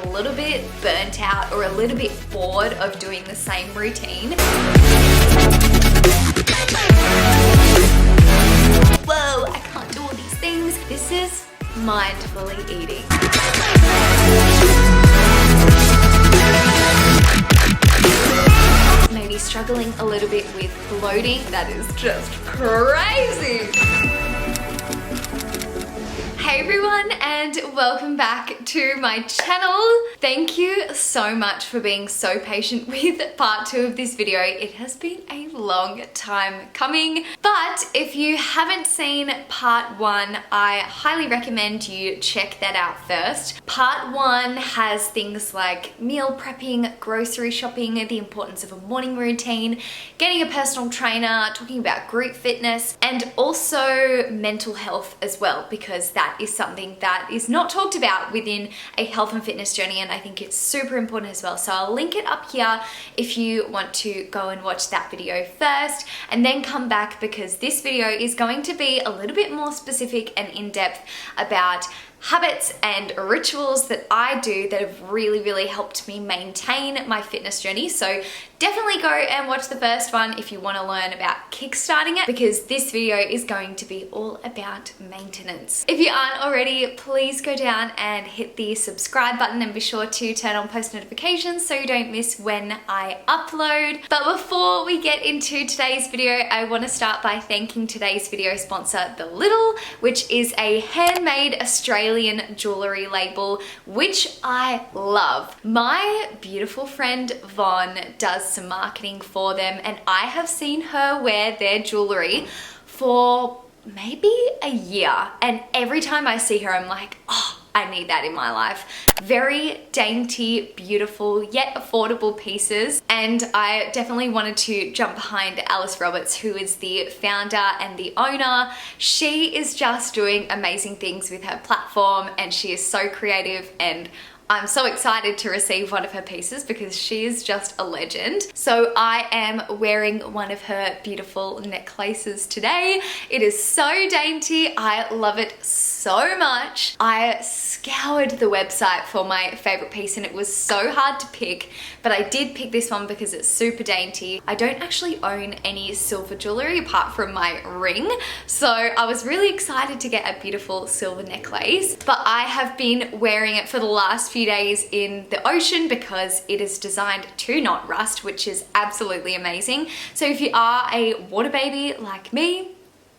a little bit burnt out or a little bit bored of doing the same routine. Whoa, I can't do all these things. This is mindfully eating. Maybe struggling a little bit with bloating. That is just crazy. Hey everyone, and welcome back to my channel. Thank you so much for being so patient with part 2 of this video. It has been a long time coming, but if you haven't seen part 1, I highly recommend you check that out first. Part 1 has things like meal prepping, grocery shopping, the importance of a morning routine, getting a personal trainer, talking about group fitness, and also mental health as well, because that is something that is not talked about within a health and fitness journey, and I think it's super important as well. So I'll link it up here if you want to go and watch that video first and then come back, because this video is going to be a little bit more specific and in-depth about habits and rituals that I do that have really helped me maintain my fitness journey. So definitely go and watch the first one if you want to learn about kickstarting it, because this video is going to be all about maintenance. If you aren't already, please go down and hit the subscribe button and be sure to turn on post notifications so you don't miss when I upload. But before we get into today's video, I want to start by thanking today's video sponsor, the Littl, which is a handmade Australian jewelry label, which I love. My beautiful friend Von does some marketing for them, and I have seen her wear their jewelry for maybe a year, and every time I see her I'm like, oh, I need that in my life. Very dainty, beautiful, yet affordable pieces. And I definitely wanted to jump behind Alice Roberts, who is the founder and the owner. She is just doing amazing things with her platform, and she is so creative, and I'm so excited to receive one of her pieces because she is just a legend. So I am wearing one of her beautiful necklaces today. It is so dainty. I love it so much. I scoured the website for my favorite piece and it was so hard to pick, but I did pick this one because it's super dainty. I don't actually own any silver jewelry apart from my ring, so I was really excited to get a beautiful silver necklace, but I have been wearing it for the last few days in the ocean because it is designed to not rust, which is absolutely amazing. So if you are a water baby like me,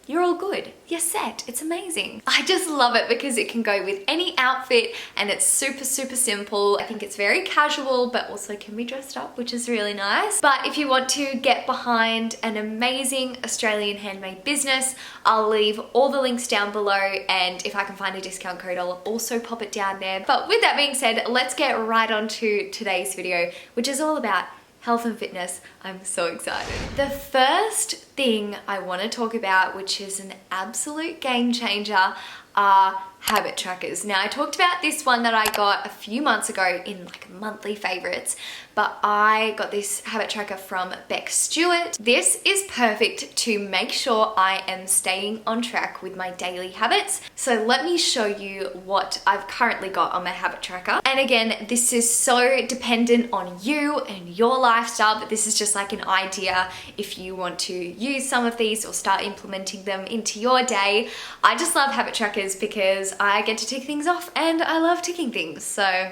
you're all good. You're set. It's amazing. I just love it because it can go with any outfit and it's super simple. I think it's very casual but also can be dressed up, which is really nice. But if you want to get behind an amazing Australian handmade business, I'll leave all the links down below, and if I can find a discount code I'll also pop it down there. But with that being said, let's get right on to today's video, which is all about health and fitness. I'm so excited. The first thing I want to talk about, which is an absolute game changer, are habit trackers. Now I talked about this one that I got a few months ago in like monthly favorites, but I got this habit tracker from Beck Stewart. This is perfect to make sure I am staying on track with my daily habits. So let me show you what I've currently got on my habit tracker. And again, this is so dependent on you and your lifestyle, but this is just like an idea if you want to use some of these or start implementing them into your day. I just love habit trackers because I get to tick things off and I love ticking things, so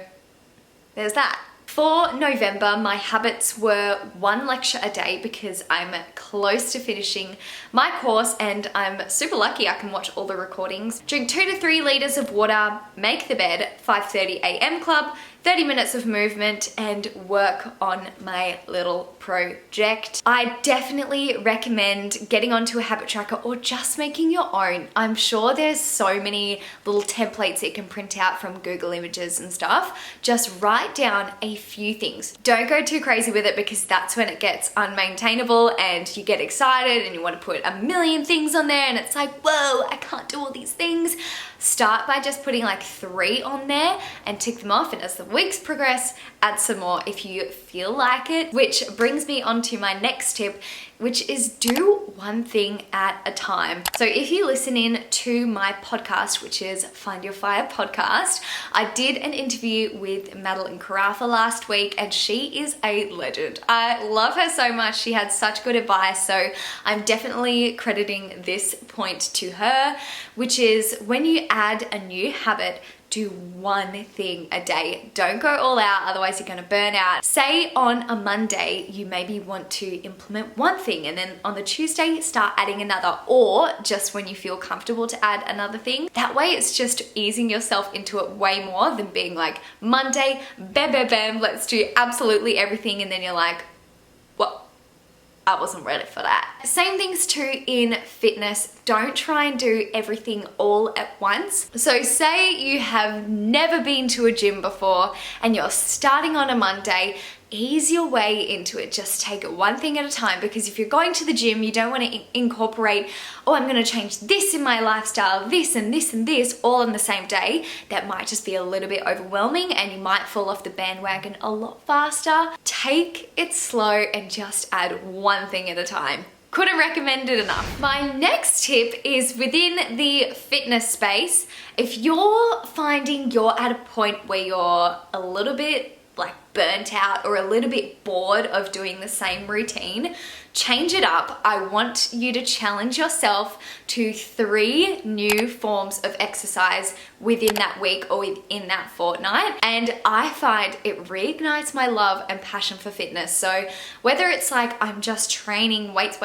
there's that. For November, my habits were 1 lecture a day because I'm close to finishing my course and I'm super lucky I can watch all the recordings. Drink 2 to 3 litres of water, make the bed, 5:30 a.m. club, 30 minutes of movement, and work on my little project. I definitely recommend getting onto a habit tracker or just making your own. I'm sure there's so many little templates that you can print out from Google Images and stuff. Just write down a few things. Don't go too crazy with it because that's when it gets unmaintainable and you get excited and you want to put a million things on there and it's like, whoa, I can't do all these things. start by just putting like 3 on there and tick them off, and as the weeks progress, add some more if you feel like it. Which brings me on to my next tip, which is do one thing at a time. So if you listen in to my podcast, which is Find Your Fire podcast, I did an interview with Madeline Carafa last week, and she is a legend. I love her so much. She had such good advice. So I'm definitely crediting this point to her, which is when you add a new habit, do one thing a day. Don't go all out, otherwise you're gonna burn out. Say on a Monday, you maybe want to implement one thing, and then on the Tuesday, start adding another, or just when you feel comfortable to add another thing. That way it's just easing yourself into it way more than being like, Monday, bam, bam, bam, let's do absolutely everything, and then you're like, what? I wasn't ready for that. Same things too in fitness. Don't try and do everything all at once. So say you have never been to a gym before and you're starting on a Monday, ease your way into it. Just take it one thing at a time, because if you're going to the gym, you don't want to incorporate, oh, I'm going to change this in my lifestyle, this and this and this all in the same day. That might just be a little bit overwhelming and you might fall off the bandwagon a lot faster. Take it slow and just add one thing at a time. Couldn't recommend it enough. My next tip is within the fitness space. If you're finding you're at a point where you're a little bit like burnt out or a little bit bored of doing the same routine, change it up. I want you to challenge yourself to 3 new forms of exercise within that week or within that fortnight. And I find it reignites my love and passion for fitness. So whether it's like I'm just training weights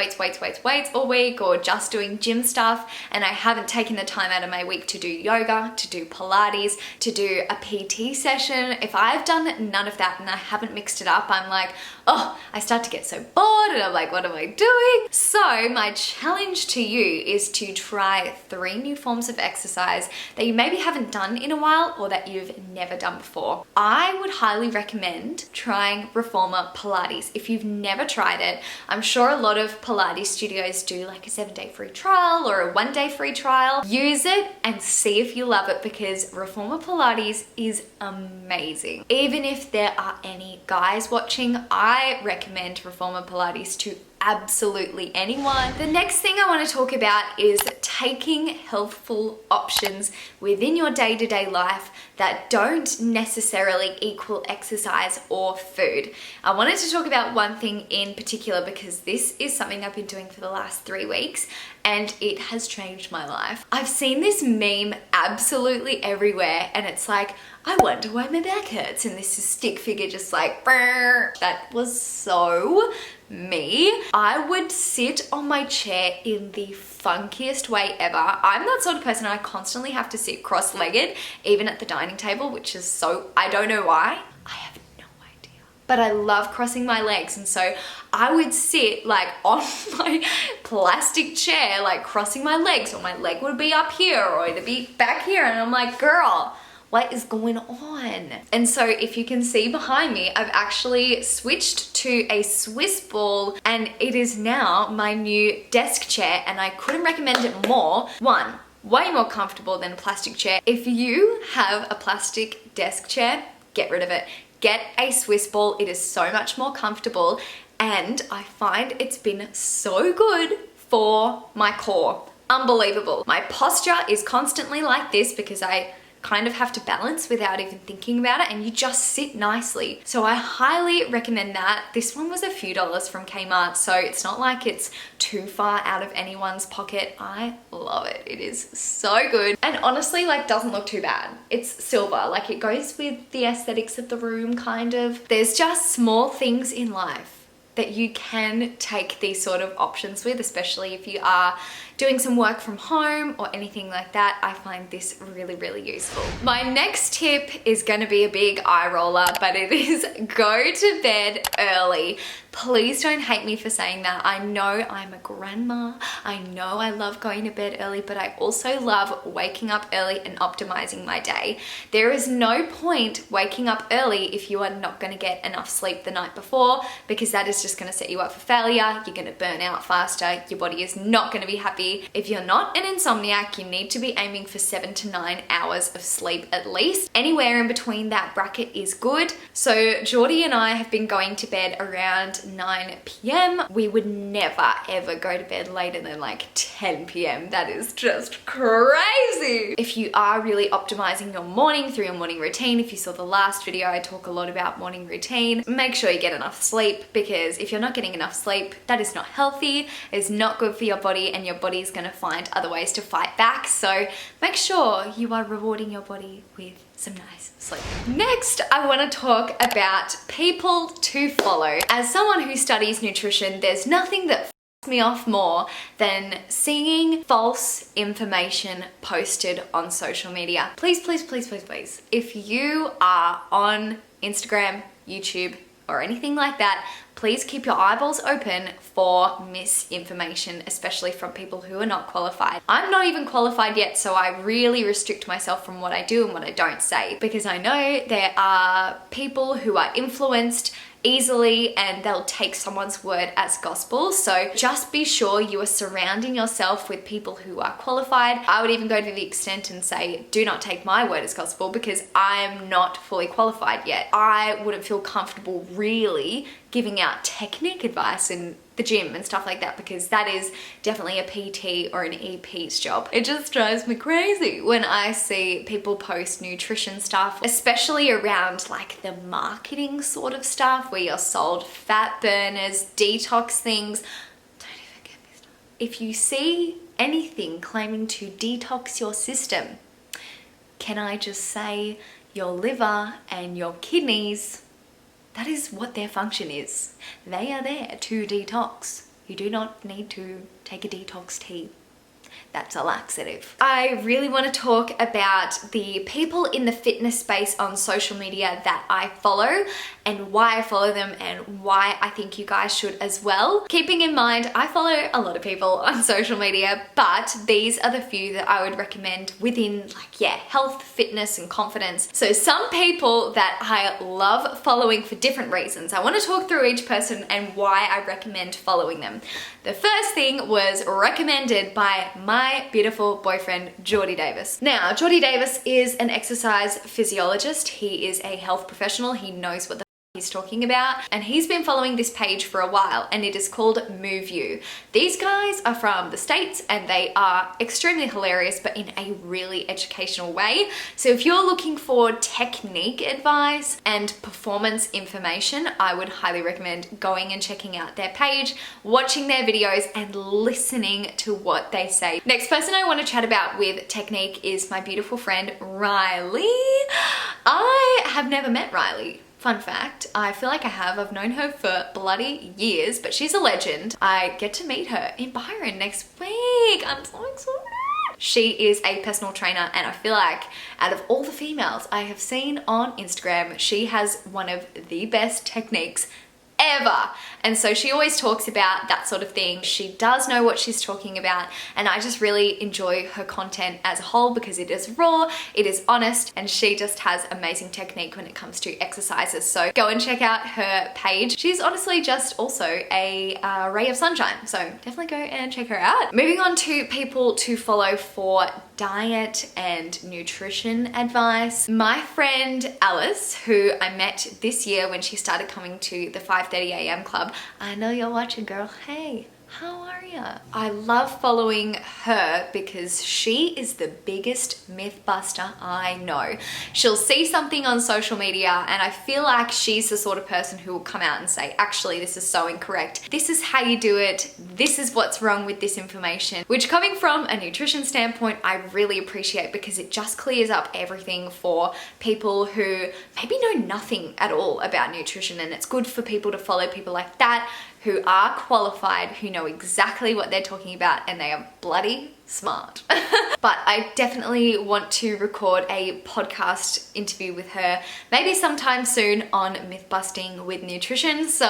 all week, or just doing gym stuff and I haven't taken the time out of my week to do yoga, to do Pilates, to do a PT session, if I've done none of that and I haven't mixed it up, I'm like, oh, I start to get so bored and I'm like, what am I doing? So my challenge to you is to try 3 new forms of exercise that you maybe haven't done in a while or that you've never done before. I would highly recommend trying Reformer Pilates. If you've never tried it, I'm sure a lot of Pilates studios do like a 7-day free trial or a 1-day free trial. Use it and see if you love it, because Reformer Pilates is amazing. Even if there are any guys watching, I recommend Reformer Pilates to absolutely anyone. The next thing I want to talk about is taking healthful options within your day-to-day life that don't necessarily equal exercise or food. I wanted to talk about one thing in particular because this is something I've been doing for the last 3 weeks and it has changed my life. I've seen this meme absolutely everywhere and it's like, I wonder why my back hurts, and this is stick figure just like, brr. That was so me. I would sit on my chair in the funkiest way ever. I'm that sort of person, I constantly have to sit cross-legged, even at the dining table, which is so, I don't know why. I have no idea. But I love crossing my legs, and so I would sit like on my plastic chair, like crossing my legs, or my leg would be up here or it'd be back here, and I'm like, girl, what is going on? And so if you can see behind me, I've actually switched to a Swiss ball and it is now my new desk chair, and I couldn't recommend it more. 1, way more comfortable than a plastic chair. If you have a plastic desk chair, get rid of it. Get a Swiss ball. It is so much more comfortable, and I find it's been so good for my core. Unbelievable. My posture is constantly like this because I kind of have to balance without even thinking about it, and you just sit nicely. So I highly recommend that. This one was a few dollars from Kmart, so it's not like it's too far out of anyone's pocket. I love it. It is so good, and honestly, like, doesn't look too bad. It's silver, like it goes with the aesthetics of the room, kind of. There's just small things in life that you can take these sort of options with, especially if you are doing some work from home or anything like that. I find this really, really useful. My next tip is gonna be a big eye roller, but it is go to bed early. Please don't hate me for saying that. I know I'm a grandma. I know I love going to bed early, but I also love waking up early and optimizing my day. There is no point waking up early if you are not gonna get enough sleep the night before, because that is just gonna set you up for failure. You're gonna burn out faster. Your body is not gonna be happy study. If you're not an insomniac, you need to be aiming for 7 to 9 hours of sleep at least. Anywhere in between that bracket is good. So Geordie and I have been going to bed around 9 p.m. We would never ever go to bed later than like 10 p.m. That is just crazy. If you are really optimizing your morning through your morning routine, if you saw the last video, I talk a lot about morning routine. Make sure you get enough sleep, because if you're not getting enough sleep, that is not healthy, it's not good for your body, and your body is going to find other ways to fight back. So make sure you are rewarding your body with some nice sleep. Next, I want to talk about people to follow. As someone who studies nutrition, there's nothing that me off more than seeing false information posted on social media. Please, please, please, please, please. If you are on Instagram, YouTube, or anything like that, please keep your eyeballs open for misinformation, especially from people who are not qualified. I'm not even qualified yet, so I really restrict myself from what I do and what I don't say, because I know there are people who are influenced easily and they'll take someone's word as gospel. So just be sure you are surrounding yourself with people who are qualified. I would even go to the extent and say, do not take my word as gospel, because I'm not fully qualified yet. I wouldn't feel comfortable really giving out technique advice in the gym and stuff like that, because that is definitely a PT or an EP's job. It just drives me crazy when I see people post nutrition stuff, especially around like the marketing sort of stuff where you're sold fat burners, detox things. Don't even get me started. If you see anything claiming to detox your system, can I just say your liver and your kidneys, that is what their function is. They are there to detox. You do not need to take a detox tea. That's a laxative. I really want to talk about the people in the fitness space on social media that I follow and why I follow them and why I think you guys should as well. Keeping in mind, I follow a lot of people on social media, but these are the few that I would recommend within like, yeah, health, fitness, and confidence. So some people that I love following for different reasons. I want to talk through each person and why I recommend following them. The first thing was recommended by my beautiful boyfriend, Geordie Davis. Now, Geordie Davis is an exercise physiologist. He is a health professional. He knows what the he's talking about, and he's been following this page for a while, and it is called Move You. These guys are from the States and they are extremely hilarious, but in a really educational way. So if you're looking for technique advice and performance information, I would highly recommend going and checking out their page, watching their videos, and listening to what they say. Next person I want to chat about with technique is my beautiful friend Riley. I have never met Riley. Fun fact, I feel like I have. I've known her for bloody years, but she's a legend. I get to meet her in Byron next week. I'm so excited. She is a personal trainer, and I feel like out of all the females I have seen on Instagram, she has one of the best techniques ever. And so she always talks about that sort of thing. She does know what she's talking about, and I just really enjoy her content as a whole because it is raw, it is honest, and she just has amazing technique when it comes to exercises. So go and check out her page. She's honestly just also a ray of sunshine, so definitely go and check her out. Moving on to people to follow for diet and nutrition advice. My friend Alice, who I met this year when she started coming to the 5:30 a.m. club. I know you're watching, girl. Hey, how are ya? I love following her because she is the biggest myth buster I know. She'll see something on social media and I feel like she's the sort of person who will come out and say, actually, this is so incorrect. This is how you do it. This is what's wrong with this information, which coming from a nutrition standpoint, I really appreciate because it just clears up everything for people who maybe know nothing at all about nutrition, and it's good for people to follow people like that who are qualified, who know exactly what they're talking about, and they are bloody smart. But I definitely want to record a podcast interview with her, maybe sometime soon, on myth busting with nutrition. So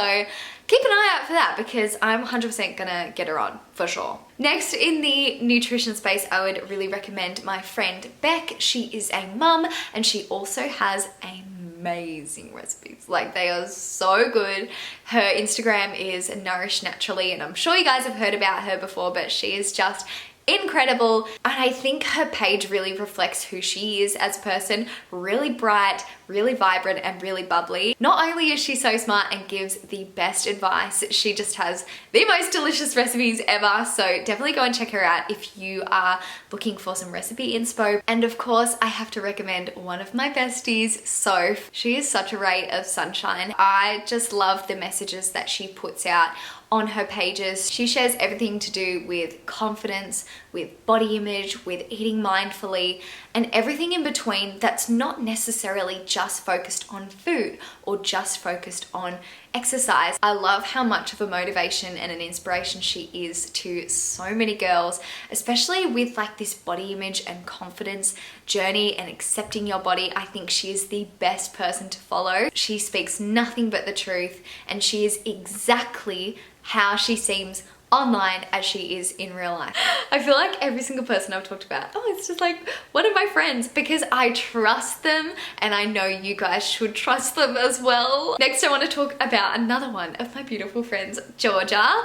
keep an eye out for that because I'm 100% gonna get her on for sure. Next in the nutrition space, I would really recommend my friend Beck. She is a mum and she also has a amazing recipes. Like, they are so good. Her Instagram is Nourish Naturally, and I'm sure you guys have heard about her before, but she is just incredible. And I think her page really reflects who she is as a person. Really bright, really vibrant, and really bubbly. Not only is she so smart and gives the best advice, she just has the most delicious recipes ever. So definitely go and check her out if you are looking for some recipe inspo. And of course, I have to recommend one of my besties, Soph. She is such a ray of sunshine. I just love the messages that she puts out on her pages. She shares everything to do with confidence, with body image, with eating mindfully, and everything in between that's not necessarily just focused on food or just focused on exercise. I love how much of a motivation and an inspiration she is to so many girls, especially with like this body image and confidence journey and accepting your body. I think she is the best person to follow. She speaks nothing but the truth, and she is exactly how she seems online as she is in real life. I feel like every single person I've talked about, oh, it's just like one of my friends, because I trust them, and I know you guys should trust them as well. Next, I want to talk about another one of my beautiful friends, Georgia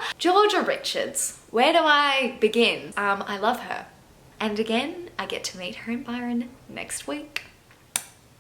Richards. Where do I begin? I love her. And again, I get to meet her in Byron next week.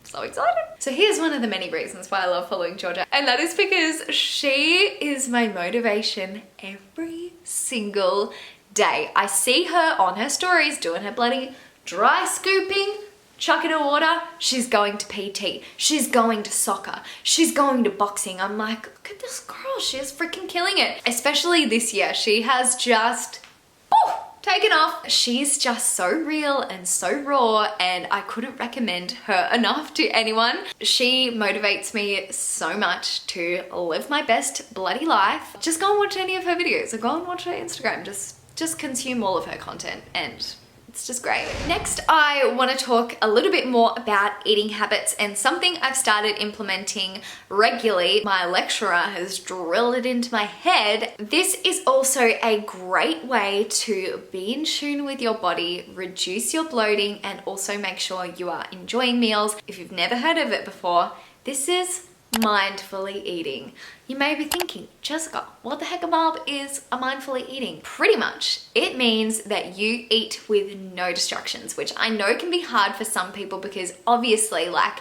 So excited. So here's one of the many reasons why I love following Georgia, and that is because she is my motivation every single day. I see her on her stories doing her bloody dry scooping, chucking her water. She's going to PT, she's going to soccer, she's going to boxing. I'm like, look at this girl, she is freaking killing it. Especially this year, she has just taken off. She's just so real and so raw, and I couldn't recommend her enough to anyone. She motivates me so much to live my best bloody life. Just go and watch any of her videos, or go and watch her Instagram. Just consume all of her content, and it's just great. Next, I want to talk a little bit more about eating habits, and something I've started implementing regularly. My lecturer has drilled it into my head. This is also a great way to be in tune with your body, reduce your bloating, and also make sure you are enjoying meals. If you've never heard of it before, this is mindfully eating. You may be thinking, Jessica, what the heck above is a mindfully eating? Pretty much, it means that you eat with no distractions, which I know can be hard for some people, because obviously, like,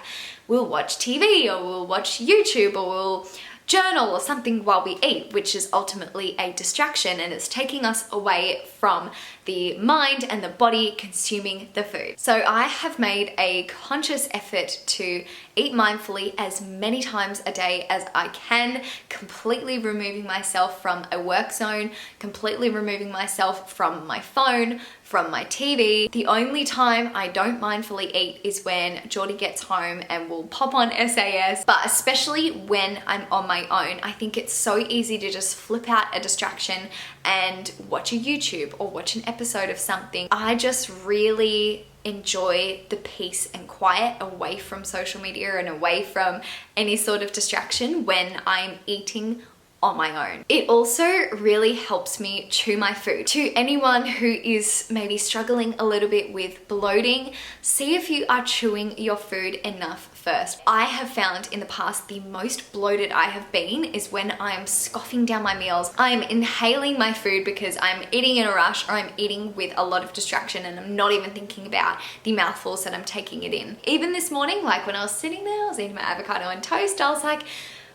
we'll watch TV or we'll watch YouTube or we'll journal or something while we eat, which is ultimately a distraction, and it's taking us away from the mind and the body consuming the food. So I have made a conscious effort to eat mindfully as many times a day as I can, completely removing myself from a work zone, completely removing myself from my phone, from my TV. The only time I don't mindfully eat is when Geordie gets home and we'll pop on SAS, but especially when I'm on my own. I think it's so easy to just flip out a distraction and watch a YouTube or watch an episode of something. I just really enjoy the peace and quiet away from social media and away from any sort of distraction when I'm eating on my own. It also really helps me chew my food. To anyone who is maybe struggling a little bit with bloating, see if you are chewing your food enough first. I have found in the past the most bloated I have been is when I am scoffing down my meals. I am inhaling my food because I'm eating in a rush, or I'm eating with a lot of distraction, and I'm not even thinking about the mouthfuls that I'm taking it in. Even this morning, like when I was sitting there, I was eating my avocado and toast, I was like,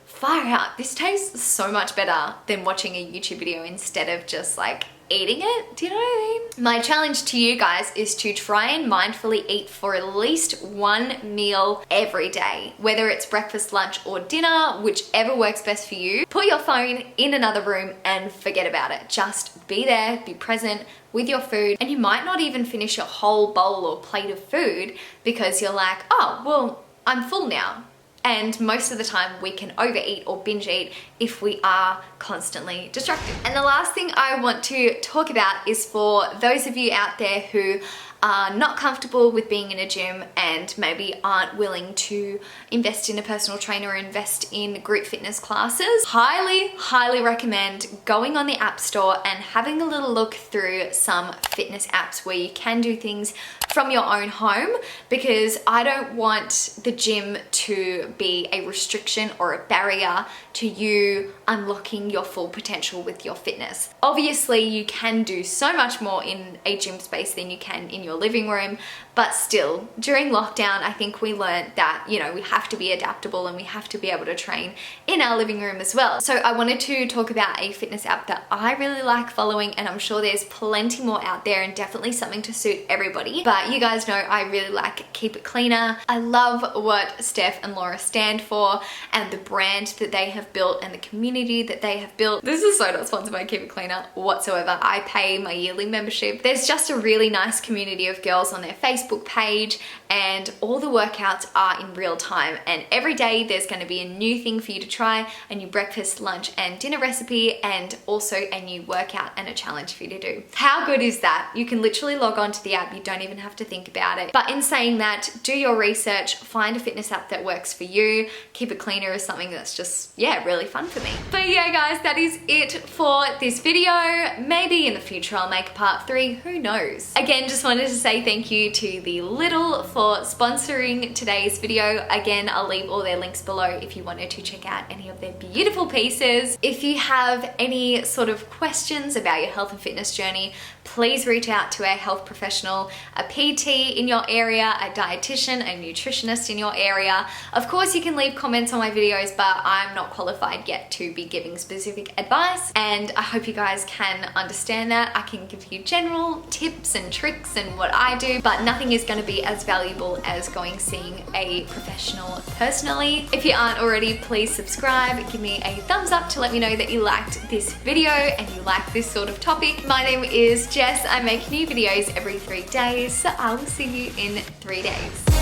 far out, this tastes so much better than watching a YouTube video instead of just like eating it. Do you know what I mean? My challenge to you guys is to try and mindfully eat for at least one meal every day, whether it's breakfast, lunch, or dinner, whichever works best for you. Put your phone in another room and forget about it. Just be there, be present with your food, and you might not even finish your whole bowl or plate of food because you're like, oh, well, I'm full now. And most of the time we can overeat or binge eat if we are constantly distracted. And the last thing I want to talk about is for those of you out there who are not comfortable with being in a gym and maybe aren't willing to invest in a personal trainer or invest in group fitness classes, highly recommend going on the App Store and having a little look through some fitness apps where you can do things from your own home, because I don't want the gym to be a restriction or a barrier to you unlocking your full potential with your fitness. Obviously, you can do so much more in a gym space than you can in your living room, but still, during lockdown, I think we learned that, you know, we have to be adaptable and we have to be able to train in our living room as well. So I wanted to talk about a fitness app that I really like following, and I'm sure there's plenty more out there and definitely something to suit everybody. But you guys know I really like Keep It Cleaner. I love what Steph and Laura stand for and the brand that they have built and the community that they have built. This is so not sponsored by Keep It Cleaner whatsoever. I pay my yearly membership. There's just a really nice community of girls on their Facebook page, and all the workouts are in real time, and every day there's going to be a new thing for you to try, a new breakfast, lunch and dinner recipe, and also a new workout and a challenge for you to do. How good is that? You can literally log on to the app, you don't even have to think about it. But in saying that, do your research, find a fitness app that works for you. Keep It Cleaner is something that's just, yeah, really fun for me. But yeah guys, that is it for this video. Maybe in the future I'll make a part 3, who knows? Again, just wanted to say thank you to the Littl for sponsoring today's video. Again, I'll leave all their links below if you wanted to check out any of their beautiful pieces. If you have any sort of questions about your health and fitness journey, please reach out to a health professional, a PT in your area, a dietitian, a nutritionist in your area. Of course, you can leave comments on my videos, but I'm not qualified yet to be giving specific advice, and I hope you guys can understand that. I can give you general tips and tricks and what I do, but nothing is going to be as valuable as going seeing a professional personally. If you aren't already, please subscribe, give me a thumbs up to let me know that you liked this video and you like this sort of topic. My name is Jess. I make new videos every 3 days, so I will see you in 3 days.